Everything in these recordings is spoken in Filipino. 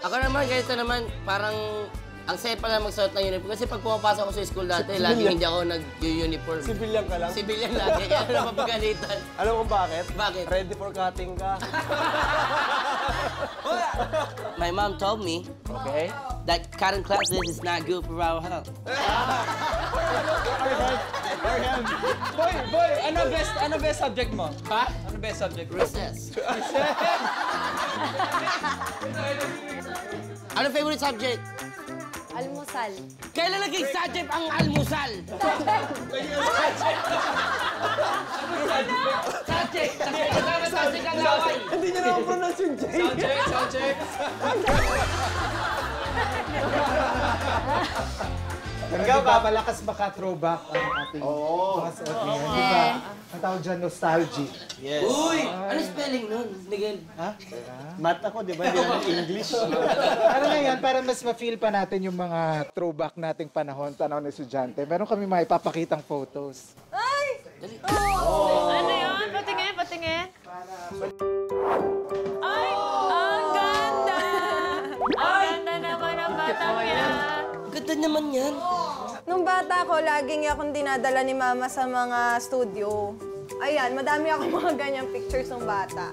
Ako naman, ganito naman, parang ang saya pala magsuot ng uniform. Kasi pag pumapasok ako sa school dati, laging hindi ako nag-uniform. Civilian ka lang? Civilian lagi, kaya ano napapagalitan. Alam mo bakit? Bakit? Ready for cutting ka. My mom told me that cutting classes is not good for our health. Boy, ano best subject mo? Ha? Ano best subject mo? Recess. Ano favorite subject? Almusal. Kailan naging subject ang almusal? Subject! Kasama subject ang laway! Hindi niya na-pronounce yung J. Soundcheck. Hanggang papalakas baka throwback ang ating mga suot ngayon. Di ba? Ang tawag dyan, nostalgic. Yes. Uy! Ano spelling nun? Miguel? Ha? Math ako, di ba? Hindi naman English. Pero ngayon, para mas ma-feel pa natin yung mga throwback nating panahon ng estudyante, meron kami mga ipapakitang photos. Ay! Ano yun? Patingin, patingin. Ay! Ang ganda! Ang ganda naman ang batang yan. Ganda naman yan. Nung bata ko, laging akong dinadala ni Mama sa mga studio. Ayan, madami akong mga ganyang pictures ng bata.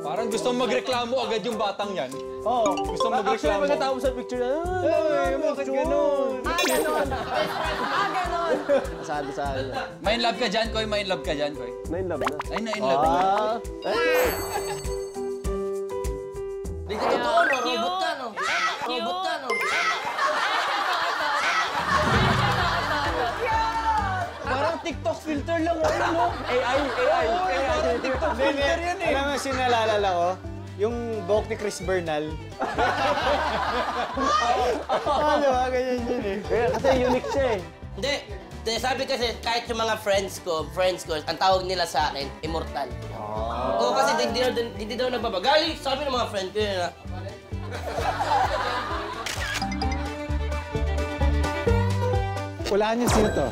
Parang gusto magreklamo agad yung batang yan. Oo. Gusto mo Actually, magreklamo. pagkatapos sa picture, bakit ganun? Ganon. Ganon. Sali. May in love ka dyan, Koy? May in love ka dyan, Koy? Na in love na. Ay, na in love. Hindi ka totoo, no? Robot ka, no? Robot ka, no? Parang TikTok filter lang, no? AI. Parang TikTok filter yan eh. Alam mo, sinalala ko, yung buhok ni Chris Bernal. Ano ba? Ganyan yun eh. Kasi unique siya eh. Hindi. Sabi kasi, kahit yung mga friends ko, ang tawag nila sa akin, immortal. Oo, kasi hindi daw nagbabagali. Sabi ng mga friend ko yun na, Walaan niyo sino to?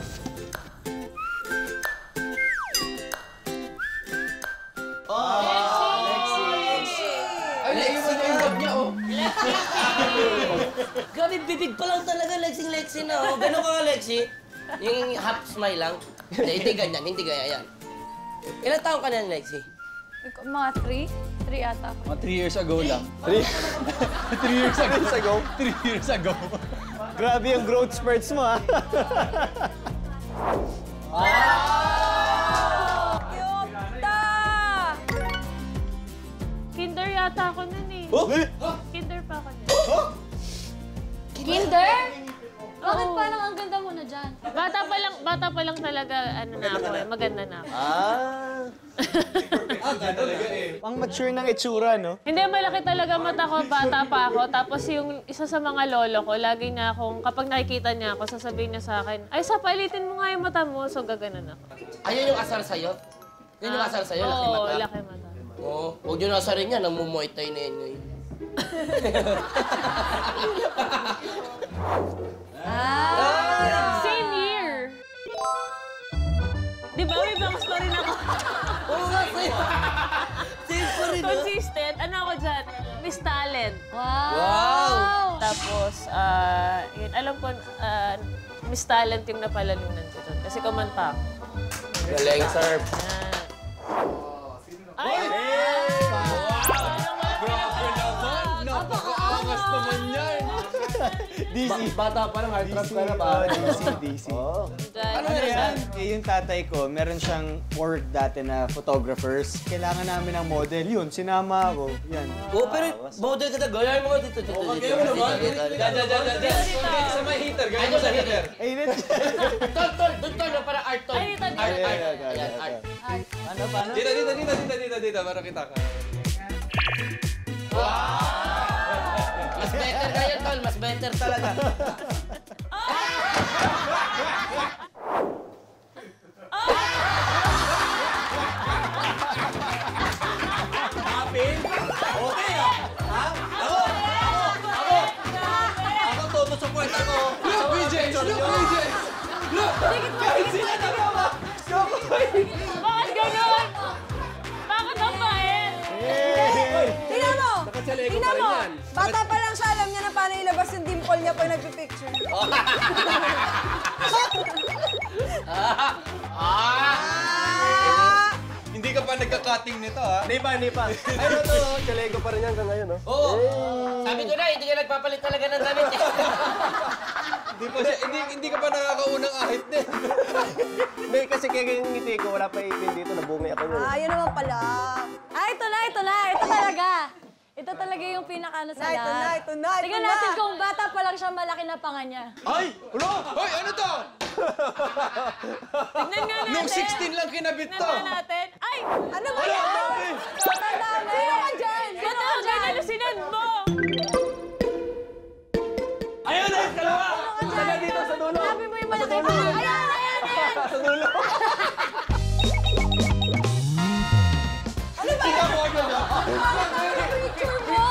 Lexi na yung love niya, oh. Grabe, bibig pa lang talaga, Lexi na, oh. Gano'n ka nga, Lexi? Yung half smile lang. Hindi ganyan, hindi gaya yan. Ilang taon ka na, Lexi? Mga 3? 3 ata ako. Mga 3 years ago lang. 3 years ago? 3 years ago. Grabe yung growth spurts mo, ha? Cute! Kinder yata ako nun eh. Kinder pa ako nun. Kinder? Bakit parang ang ganda mo na dyan? Bata pa lang talaga, ano na ako eh, maganda na ako. Ang mature ng itsura, no? Hindi, malaki talaga mata ko, bata pa ako. Tapos yung isa sa mga lolo ko, lagi na akong, kapag nakikita niya ako, sasabihin niya sa akin, ay, palitin mo nga yung mata mo. So, gaganan ako. Ayun yung asar sa'yo? Yun yung asar sa'yo, laki mata? Oo, laki mata. Oo, huwag nyo nasarin yan, namumuhay tayo na yan ngayon. Same year! Di ba, may bangus pa rin ako. Oo nga, sa'yo. Same pa rin, no? Consistent. Ano ako dyan? Miss Talent. Wow! Tapos, yun, alam ko, Miss Talent yung napalalunan ko dun. Kasi kumanta ako. Galing, sir. Ay! Napakaangas naman yan. DC. Bata pa lang, hard trap ka na ba? DC. Ano Ano yan? yan? Yung tatay ko, meron siyang work dati na photographers. Kailangan namin ng model. Yun, sinama ako. Yan. Oo, pero model ka na. Gaya mo dito. Kaya mo naman. Diyan. Sa may heater. Gaya mo sa heater. Ay, init. Tol, doon, para art, tol. Ay, dito. Art. Ayan, Ayan, art. Ano, paano? Dito. Para kita ka. Mas better kayo, tol. Mas better talaga. Ako todo support ako. Look, BJ! Bakit ganun? Bakit ang bait? Tingnan mo! Tingnan mo! Bata pa lang siya, niya pag nagpipicture. Hindi ka pa nagka-cutting nito, ha? Hindi pa. Ano to, Chalego pa rin yan hanggang ngayon, no? Oo. Sabi ko na, hindi ka nagpapalit talaga ng damit. Hindi ka pa nakakaunang ahit din. Hindi, kasi kaya yung ngiti ko, wala pa ipin dito, nabungay ako yun. Yun naman pala. Ito na. Ito talaga. Ito talaga yung pinaka-ano sa lahat. Ito na. Tingnan natin kung bata pa lang siya, malaki na panga niya. Ay! Ulo! Hoy, ano to? Tignan nga natin. Nung 16 lang kinabit to. Tignan nga natin. Ay! Ano ba yan? Sino ka dyan? Ba't ako ganyan na sinad mo? Ayun na yung dalawa! Saka dito sa dulo. Sabi mo yung malaki pa. Ayan! Sa dulo. Ano ba Kita mo agad, ha? Picture mo!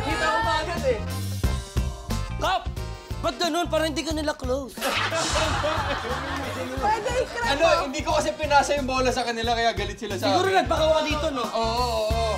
Kita mo ba agad, eh? Kap! Ba't ganun? Parang hindi ka nila close. Pwede i-crap Ano, hindi ko kasi pinasa yung bola sa kanila, kaya galit sila sa Siguro akin. nagpakawa dito, no? Oo.